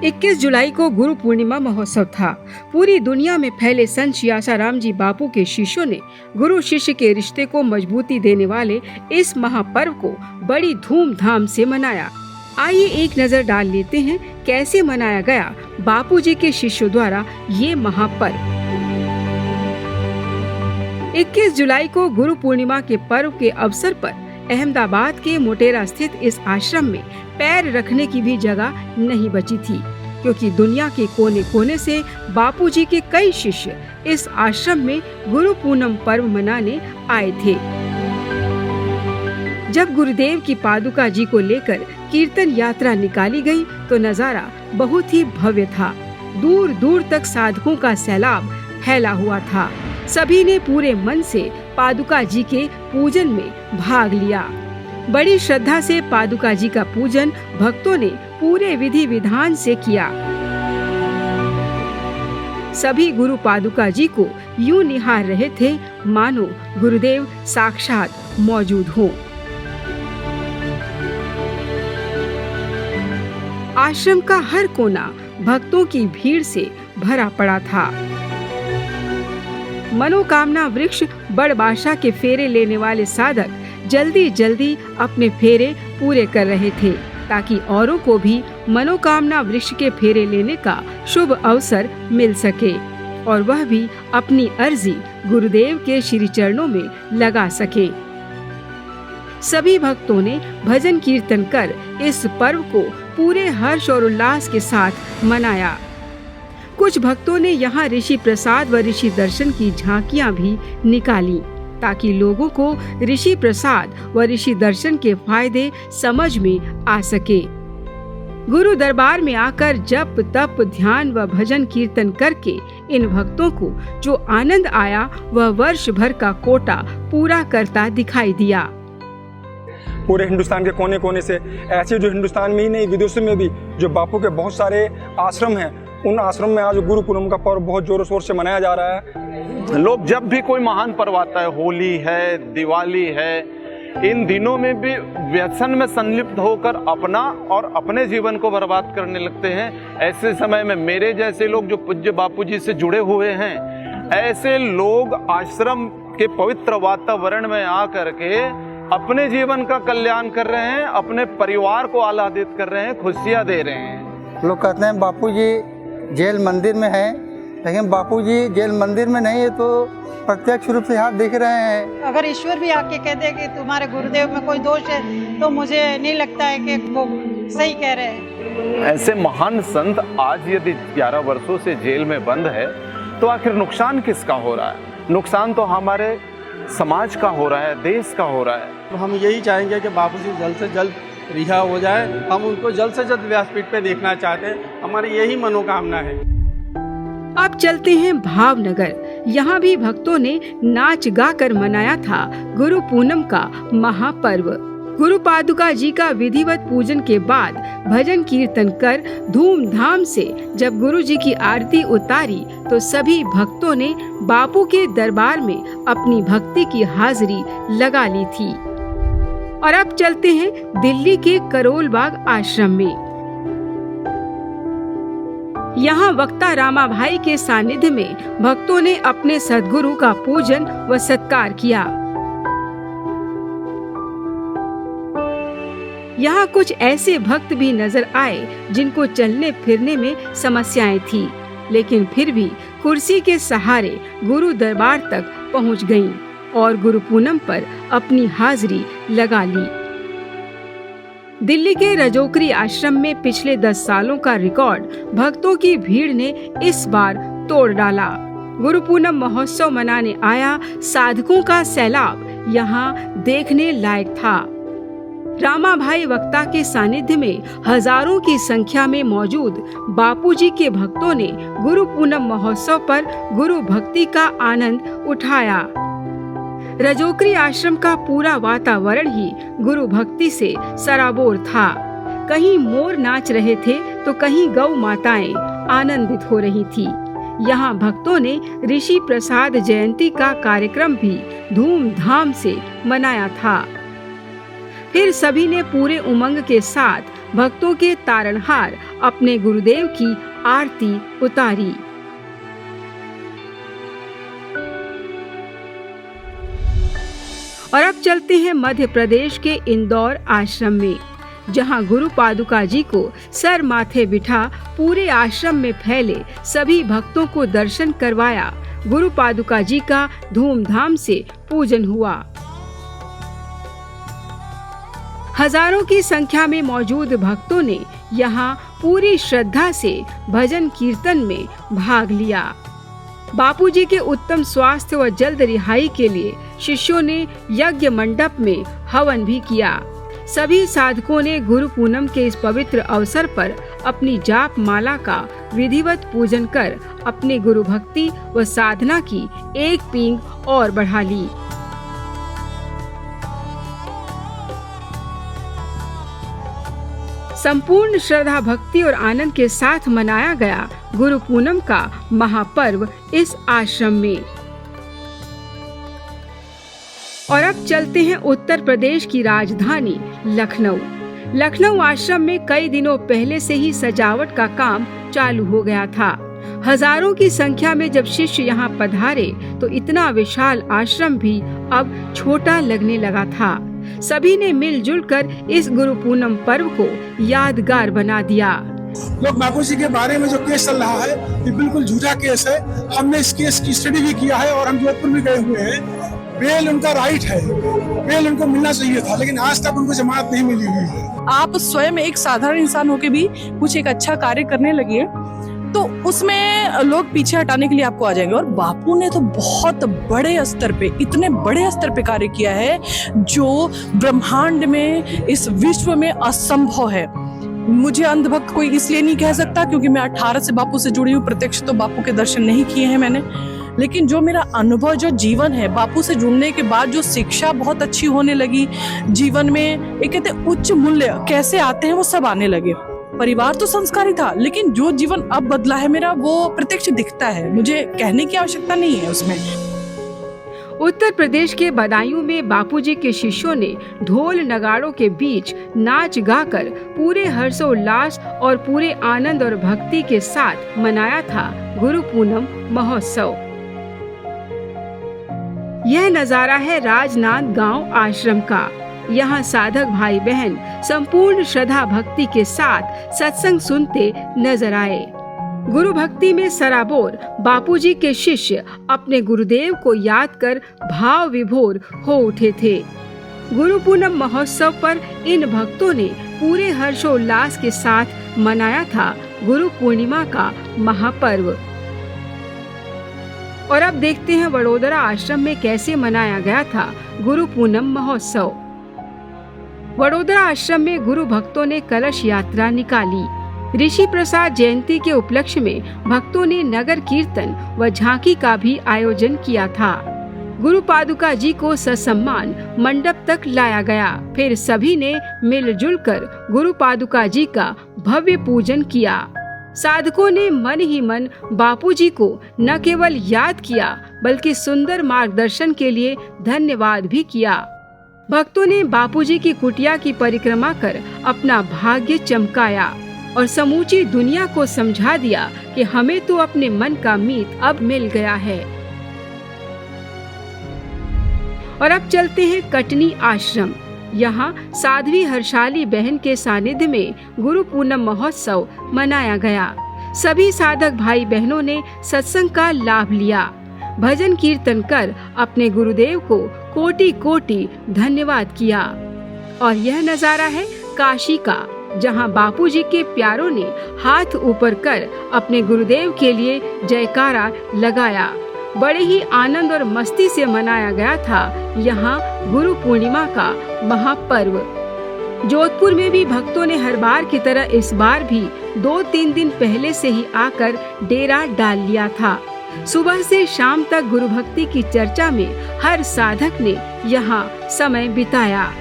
21 जुलाई को गुरु पूर्णिमा महोत्सव था। पूरी दुनिया में फैले संत श्री आसाराम जी बापू के शिष्यों ने गुरु शिष्य के रिश्ते को मजबूती देने वाले इस महापर्व को बड़ी धूमधाम से मनाया। आइए एक नजर डाल लेते हैं कैसे मनाया गया बापू जी के शिष्यों द्वारा ये महापर्व। 21 जुलाई को गुरु पूर्णिमा के पर्व के अवसर पर अहमदाबाद के मोटेरा स्थित इस आश्रम में पैर रखने की भी जगह नहीं बची थी, क्योंकि दुनिया के कोने कोने से बापूजी के कई शिष्य इस आश्रम में गुरु पूनम पर्व मनाने आए थे। जब गुरुदेव की पादुका जी को लेकर कीर्तन यात्रा निकाली गई तो नजारा बहुत ही भव्य था। दूर दूर तक साधकों का सैलाब फैला हुआ था। सभी ने पूरे मन से पादुका जी के पूजन में भाग लिया। बड़ी श्रद्धा से पादुका जी का पूजन भक्तों ने पूरे विधि विधान से किया। सभी गुरु पादुका जी को यूं निहार रहे थे मानो गुरुदेव साक्षात मौजूद हों। आश्रम का हर कोना भक्तों की भीड़ से भरा पड़ा था। मनोकामना वृक्ष बड़बाशा के फेरे लेने वाले साधक जल्दी जल्दी अपने फेरे पूरे कर रहे थे, ताकि औरों को भी मनोकामना वृक्ष के फेरे लेने का शुभ अवसर मिल सके और वह भी अपनी अर्जी गुरुदेव के श्री चरणों में लगा सके। सभी भक्तों ने भजन कीर्तन कर इस पर्व को पूरे हर्ष और उल्लास के साथ मनाया। कुछ भक्तों ने यहाँ ऋषि प्रसाद व ऋषि दर्शन की झांकियाँ भी निकाली, ताकि लोगों को ऋषि प्रसाद व ऋषि दर्शन के फायदे समझ में आ सके। गुरु दरबार में आकर जप तप ध्यान व भजन कीर्तन करके इन भक्तों को जो आनंद आया वह वर्ष भर का कोटा पूरा करता दिखाई दिया। पूरे हिंदुस्तान के कोने कोने से ऐसे जो हिंदुस्तान में ही नहीं विदेशों में भी जो बापू के बहुत सारे आश्रम हैं, उन आश्रम में आज गुरु पूनम का पर्व बहुत जोरों शोर से मनाया जा रहा है। लोग जब भी कोई महान पर्व आता है, होली है, दिवाली है, इन दिनों में भी व्यसन में संलिप्त होकर अपना और अपने जीवन को बर्बाद करने लगते हैं। ऐसे समय में मेरे जैसे लोग जो पूज्य बापू जी से जुड़े हुए हैं, ऐसे लोग आश्रम के पवित्र वातावरण में आकर के अपने जीवन का कल्याण कर रहे हैं, अपने परिवार को आह्लादित कर रहे हैं, खुशियां दे रहे हैं। लोग कहते हैं बापू जी जेल मंदिर में है, लेकिन बापूजी जेल मंदिर में नहीं है तो प्रत्यक्ष रूप से आप दिख रहे हैं। अगर ईश्वर भी आके कह दे कि तुम्हारे गुरुदेव में कोई दोष है तो मुझे नहीं लगता है कि वो सही कह रहे हैं। ऐसे महान संत आज यदि 11 वर्षों से जेल में बंद है तो आखिर नुकसान किसका हो रहा है? नुकसान तो हमारे समाज का हो रहा है, देश का हो रहा है। तो हम यही चाहेंगे कि बापूजी जल्द से जल्द रिहा हो जाए। हम उनको जल्द से जल्द व्यासपीठ पे देखना चाहते हैं, हमारी यही मनोकामना है। अब चलते हैं भावनगर। यहाँ भी भक्तों ने नाच गा कर मनाया था गुरु पूनम का महापर्व। गुरु पादुका जी का विधिवत पूजन के बाद भजन कीर्तन कर धूमधाम से जब गुरु जी की आरती उतारी तो सभी भक्तों ने बापू के दरबार में अपनी भक्ति की हाजिरी लगा ली थी। और अब चलते हैं दिल्ली के करोल बाग आश्रम में। यहाँ वक्ता रामा भाई के सानिध्य में भक्तों ने अपने सद्गुरु का पूजन व सत्कार किया। यहाँ कुछ ऐसे भक्त भी नजर आए जिनको चलने फिरने में समस्याएं थी, लेकिन फिर भी कुर्सी के सहारे गुरु दरबार तक पहुँच गयीं और गुरु पूनम पर अपनी हाजिरी लगा ली। दिल्ली के रजोकरी आश्रम में पिछले 10 सालों का रिकॉर्ड भक्तों की भीड़ ने इस बार तोड़ डाला। गुरु पूनम महोत्सव मनाने आया साधकों का सैलाब यहाँ देखने लायक था। रामा भाई वक्ता के सानिध्य में हजारों की संख्या में मौजूद बापूजी के भक्तों ने गुरु पूनम महोत्सव पर गुरु भक्ति का आनंद उठाया। रजोकरी आश्रम का पूरा वातावरण ही गुरु भक्ति से सराबोर था। कहीं मोर नाच रहे थे तो कहीं गौ माताएं आनंदित हो रही थी। यहाँ भक्तों ने ऋषि प्रसाद जयंती का कार्यक्रम भी धूमधाम से मनाया था। फिर सभी ने पूरे उमंग के साथ भक्तों के तारणहार अपने गुरुदेव की आरती उतारी। और अब चलते हैं मध्य प्रदेश के इंदौर आश्रम में, जहां गुरु पादुका जी को सर माथे बिठा पूरे आश्रम में फैले सभी भक्तों को दर्शन करवाया। गुरु पादुका जी का धूमधाम से पूजन हुआ। हजारों की संख्या में मौजूद भक्तों ने यहां पूरी श्रद्धा से भजन कीर्तन में भाग लिया। बापूजी के उत्तम स्वास्थ्य व जल्द रिहाई के लिए शिष्यों ने यज्ञ मंडप में हवन भी किया। सभी साधकों ने गुरु पूनम के इस पवित्र अवसर पर अपनी जाप माला का विधिवत पूजन कर अपने गुरु भक्ति व साधना की एक पींग और बढ़ा ली। संपूर्ण श्रद्धा भक्ति और आनंद के साथ मनाया गया गुरु पूनम का महापर्व इस आश्रम में। और अब चलते हैं उत्तर प्रदेश की राजधानी लखनऊ। लखनऊ आश्रम में कई दिनों पहले से ही सजावट का काम चालू हो गया था। हजारों की संख्या में जब शिष्य यहाँ पधारे तो इतना विशाल आश्रम भी अब छोटा लगने लगा था। सभी ने मिलजुल कर इस गुरु पूनम पर्व को यादगार बना दिया। लोग बापूजी के बारे में जो केस चल रहा है ये बिल्कुल झूठा केस है। हमने इस केस की स्टडी भी किया है और हम जोधपुर भी गए हुए हैं। बेल उनका राइट है, बेल उनको मिलना चाहिए था, लेकिन आज तक उनको जमानत नहीं मिली हुई है। आप स्वयं एक साधारण इंसान होके भी कुछ एक अच्छा कार्य करने लगे तो उसमें लोग पीछे हटाने के लिए आपको आ जाएंगे। और बापू ने तो बहुत बड़े स्तर पे, इतने बड़े स्तर पे कार्य किया है जो ब्रह्मांड में, इस विश्व में असंभव है। मुझे अंधभक्त कोई इसलिए नहीं कह सकता क्योंकि मैं 18 से बापू से जुड़ी हूँ। प्रत्यक्ष तो बापू के दर्शन नहीं किए हैं मैंने, लेकिन जो मेरा अनुभव, जो जीवन है, बापू से जुड़ने के बाद जो शिक्षा बहुत अच्छी होने लगी जीवन में, एक कहते उच्च मूल्य कैसे आते हैं वो सब आने लगे। परिवार तो संस्कारी था, लेकिन जो जीवन अब बदला है मेरा वो प्रत्यक्ष दिखता है। मुझे कहने की आवश्यकता नहीं है उसमें। उत्तर प्रदेश के बदायूं में बापूजी के शिष्यों ने ढोल नगाड़ों के बीच नाच गाकर पूरे हर्षोल्लास और पूरे आनंद और भक्ति के साथ मनाया था गुरु पूनम महोत्सव। यह नजारा है राजनांद गांव आश्रम का। यहाँ साधक भाई बहन संपूर्ण श्रद्धा भक्ति के साथ सत्संग सुनते नजर आए। गुरु भक्ति में सराबोर बापूजी के शिष्य अपने गुरुदेव को याद कर भाव विभोर हो उठे थे। गुरु पूनम महोत्सव पर इन भक्तों ने पूरे हर्षोल्लास के साथ मनाया था गुरु पूर्णिमा का महापर्व। और अब देखते हैं वडोदरा आश्रम में कैसे मनाया गया था गुरु पूनम महोत्सव। वडोदरा आश्रम में गुरु भक्तों ने कलश यात्रा निकाली। ऋषि प्रसाद जयंती के उपलक्ष्य में भक्तों ने नगर कीर्तन व झांकी का भी आयोजन किया था। गुरु पादुका जी को ससम्मान मंडप तक लाया गया। फिर सभी ने मिलजुल कर गुरु पादुका जी का भव्य पूजन किया। साधकों ने मन ही मन बापूजी को न केवल याद किया बल्कि सुंदर मार्गदर्शन के लिए धन्यवाद भी किया। भक्तों ने बापूजी की कुटिया की परिक्रमा कर अपना भाग्य चमकाया और समूची दुनिया को समझा दिया कि हमें तो अपने मन का मीत अब मिल गया है। और अब चलते हैं कटनी आश्रम। यहाँ साध्वी हर्षाली बहन के सानिध्य में गुरु पूनम महोत्सव मनाया गया। सभी साधक भाई बहनों ने सत्संग का लाभ लिया। भजन कीर्तन कर अपने गुरुदेव को कोटि कोटि धन्यवाद किया। और यह नजारा है काशी का, जहां बापूजी के प्यारों ने हाथ ऊपर कर अपने गुरुदेव के लिए जयकारा लगाया। बड़े ही आनंद और मस्ती से मनाया गया था यहाँ गुरु पूर्णिमा का महापर्व। जोधपुर में भी भक्तों ने हर बार की तरह इस बार भी 2-3 दिन पहले से ही आकर डेरा डाल लिया था। सुबह से शाम तक गुरु भक्ति की चर्चा में हर साधक ने यहाँ समय बिताया।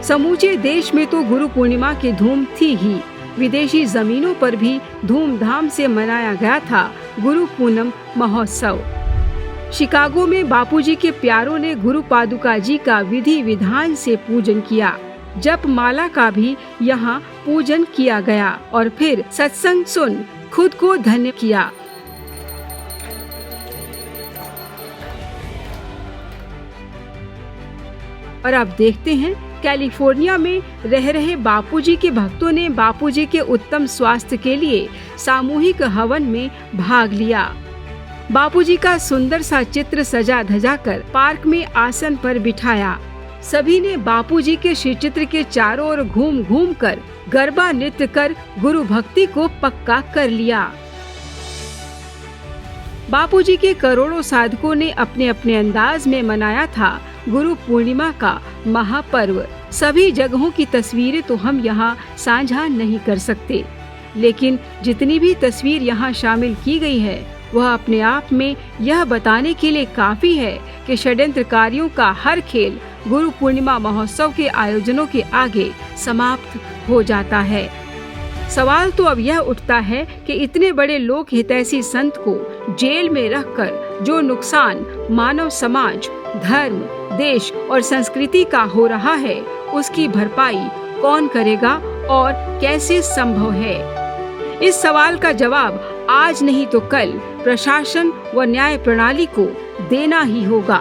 समूचे देश में तो गुरु पूर्णिमा की धूम थी ही, विदेशी जमीनों पर भी धूमधाम से मनाया गया था गुरु पूनम महोत्सव। शिकागो में बापूजी के प्यारों ने गुरु पादुका जी का विधि विधान से पूजन किया। जप माला का भी यहाँ पूजन किया गया और फिर सत्संग सुन खुद को धन्य किया। और अब देखते हैं कैलिफोर्निया में रह रहे बापूजी के भक्तों ने बापूजी के उत्तम स्वास्थ्य के लिए सामूहिक हवन में भाग लिया। बापूजी का सुंदर सा चित्र सजा धजा कर पार्क में आसन पर बिठाया। सभी ने बापूजी के श्री चित्र के चारों ओर घूम घूम कर गरबा नृत्य कर गुरु भक्ति को पक्का कर लिया। बापूजी के करोड़ों साधकों ने अपने अपने अंदाज में मनाया था गुरु पूर्णिमा का महापर्व। सभी जगहों की तस्वीरें तो हम यहाँ साझा नहीं कर सकते, लेकिन जितनी भी तस्वीर यहाँ शामिल की गई है वह अपने आप में यह बताने के लिए काफी है कि षड्यंत्रकारियों का हर खेल गुरु पूर्णिमा महोत्सव के आयोजनों के आगे समाप्त हो जाता है। सवाल तो अब यह उठता है कि इतने बड़े लोक हितैषी संत को जेल में रखकर जो नुकसान मानव समाज, धर्म, देश और संस्कृति का हो रहा है उसकी भरपाई कौन करेगा और कैसे संभव है? इस सवाल का जवाब आज नहीं तो कल प्रशासन व न्याय प्रणाली को देना ही होगा।